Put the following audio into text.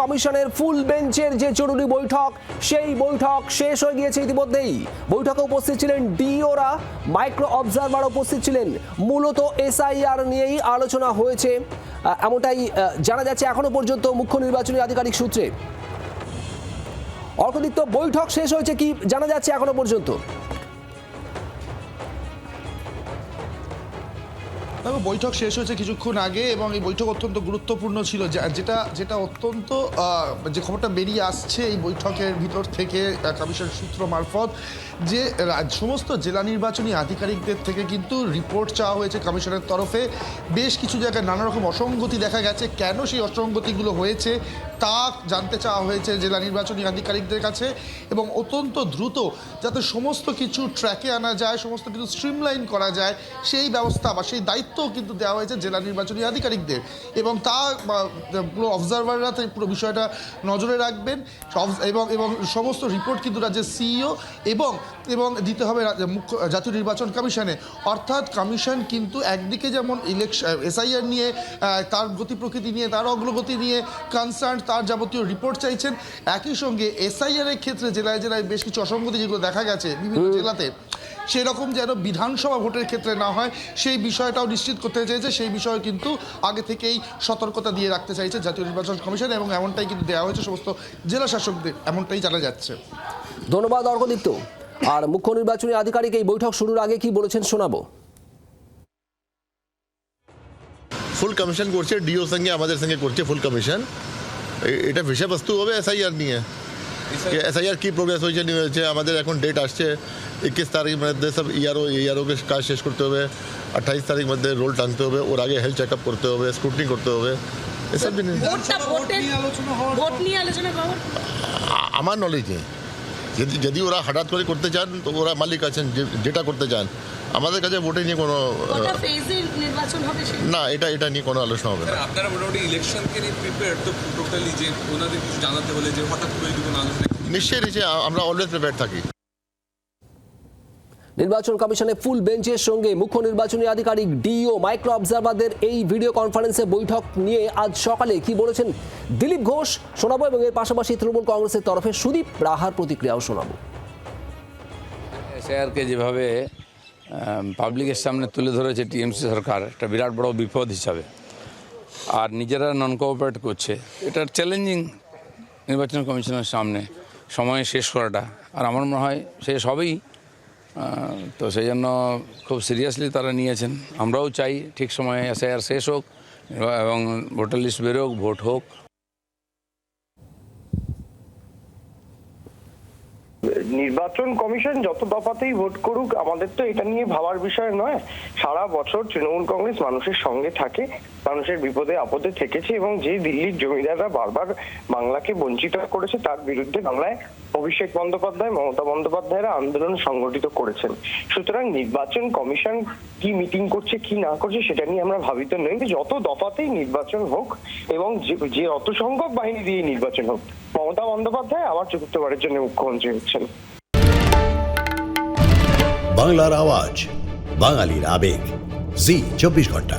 কমিশনের ফুল বেঞ্চের যে জরুরি বৈঠক, সেই বৈঠক শেষ হয়ে গিয়েছে ইতিমধ্যেই। বৈঠকে উপস্থিত ছিলেন ডিওরা, মাইক্রো অবজারভার উপস্থিত ছিলেন। মূলত এসআইআর নিয়েই আলোচনা হয়েছে, এমনটাই জানা যাচ্ছে এখনো পর্যন্ত মুখ্য নির্বাচনী আধিকারিক সূত্রে। অর্কদীপ্ত, বৈঠক শেষ হয়েছে কি জানা যাচ্ছে এখনো পর্যন্ত? বৈঠক শেষ হয়েছে কিছুক্ষণ আগে এবং এই বৈঠক অত্যন্ত গুরুত্বপূর্ণ ছিল। যেটা অত্যন্ত যে খবরটা বেরিয়ে আসছে এই বৈঠকের ভিতর থেকে কমিশন সূত্র মারফত, যে সমস্ত জেলা নির্বাচনী আধিকারিকদের থেকে কিন্তু রিপোর্ট চাওয়া হয়েছে কমিশনের তরফে। বেশ কিছু জায়গায় নানা রকম অসঙ্গতি দেখা গেছে, কেন সেই অসঙ্গতিগুলো হয়েছে তা জানতে চাওয়া হয়েছে জেলা নির্বাচনী আধিকারিকদের কাছে, এবং অত্যন্ত দ্রুত যাতে সমস্ত কিছু ট্র্যাকে আনা যায়, সমস্ত কিছু স্ট্রিমলাইন করা যায়, সেই ব্যবস্থা বা সেই দায়িত্বও কিন্তু দেওয়া হয়েছে জেলা নির্বাচনী আধিকারিকদের। এবং তা পুরো অবজারভাররা পুরো বিষয়টা নজরে রাখবেন এবং সমস্ত রিপোর্ট কিন্তু রাজ্যের সিইও এবং দিতে হবে মুখ্য জাতীয় নির্বাচন কমিশনে। অর্থাৎ কমিশন কিন্তু একদিকে যেমন এসআইআর নিয়ে তার গতি প্রকৃতি নিয়ে, তার অগ্রগতি নিয়ে কনসার্ন, তার যাবতীয় রিপোর্ট চাইছেন, একই সঙ্গে এসআইআর এর ক্ষেত্রে জেলায় জেলায় বেশ কিছু অসঙ্গতি যেগুলো দেখা গেছে বিভিন্ন জেলাতে, সেরকম যেন বিধানসভা ভোটের ক্ষেত্রে না হয় সেই বিষয়টাও নিশ্চিত করতে চাইছে। সেই বিষয়ে কিন্তু আগে থেকেই সতর্কতা দিয়ে রাখতে চাইছে জাতীয় নির্বাচন কমিশন, এবং এমনটাই কিন্তু দেওয়া হয়েছে সমস্ত জেলা শাসকদের, এমনটাই জানা যাচ্ছে। ধন্যবাদ অর্কদীপ্ত। আর মুখ্য নির্বাচনী আধিকারিক এই বৈঠক শুরুর আগে কি বলেছেন শোনাবো। ফুল কমিশন করছে, ডিও সঙ্গে আমাদের সঙ্গে করছে ফুল কমিশন। এটা বিষয়বস্তু হবে এসআইআর নিয়ে, এসআইআর কি প্রোগ্রেস হয়েছে নিয়ে হয়েছে। আমাদের এখন ডেট আসছে 21 তারিখ মধ্যে সব ইআরও কাজ শেষ করতে হবে, 28 তারিখ মধ্যে রোল টাঙতে হবে, ওর আগে হেলথ চেকআপ করতে হবে, স্ক্রুটিনি করতে হবে, এসব জিনিস আমার নলেজে। যদি ওরা হঠাৎ করে করতে চান তো ওরা মালিক আছেন, যেটা করতে চান। আমাদের কাছে ভোটে নিয়ে কোনো না, এটা নিয়ে কোনো আলোচনা হবে না। আপনারা মোটামুটি ইলেকশনকে নিয়ে প্রিপেয়ার তো টোটালি, যে ওনাদের কিছু জানাতে হলে যে হঠাৎ করে যদি কোনো আলোচনা? নিশ্চয়ই আমরা অলওয়েজ প্রিপেয়ার থাকি। নির্বাচন কমিশনের ফুল বেঞ্চের সঙ্গে মুখ্য নির্বাচনী আধিকারিক ডিও, মাইক্রো অবজারভারদের এই ভিডিও কনফারেন্সে বৈঠক নিয়ে আজ সকালে কি বলেছেন দিলীপ ঘোষ শোনাবো, এবং এর পাশাপাশি তৃণমূল কংগ্রেসের তরফে সুদীপ রাহার প্রতিক্রিয়াও শোনাবো। এসআইআরকে যেভাবে পাবলিকের সামনে তুলে ধরেছে টিএমসি সরকার একটা বিরাট বড় বিপদ হিসাবে, আর নিজেরা নন কোঅপারেট করছে, এটা চ্যালেঞ্জিং নির্বাচন কমিশনের সামনে সময়ে শেষ করাটা। আর আমার মনে হয় শেষ হবেই, তো সেই জন্য খুব সিরিয়াসলি তারা নিয়েছেন। আমরাও চাই ঠিক সময়ে এসআইআর শেষ হোক এবং ভোটার লিস্ট বেরোক, ভোট হোক। নির্বাচন কমিশন যত দফাতেই ভোট করুক, আমাদের তো এটা নিয়ে ভাবার বিষয় নয়। সারা বছর তৃণমূল কংগ্রেস মানুষের সঙ্গে থাকে, মানুষের বিপদে আপদে থেকেছে, এবং যে দিল্লির জমিদাররা বারবার বাংলাকে বঞ্চিত করেছে তার বিরুদ্ধে বাংলায় অভিষেক বন্দ্যোপাধ্যায়, মমতা বন্দ্যোপাধ্যায়রা আন্দোলন সংগঠিত করেছেন। সুতরাং নির্বাচন কমিশন কি মিটিং করছে কি না করছে সেটা নিয়ে আমরা ভাবিত নই। যত দফাতেই নির্বাচন হোক এবং যে অত সংখ্যক বাহিনী দিয়ে নির্বাচন হোক, মমতা বন্দ্যোপাধ্যায় আবার চতুর্থবারের জন্য মুখ্যমন্ত্রী হচ্ছেন। বাংলার আওয়াজ, বাঙালির আবেগ, জি 24 ঘন্টা।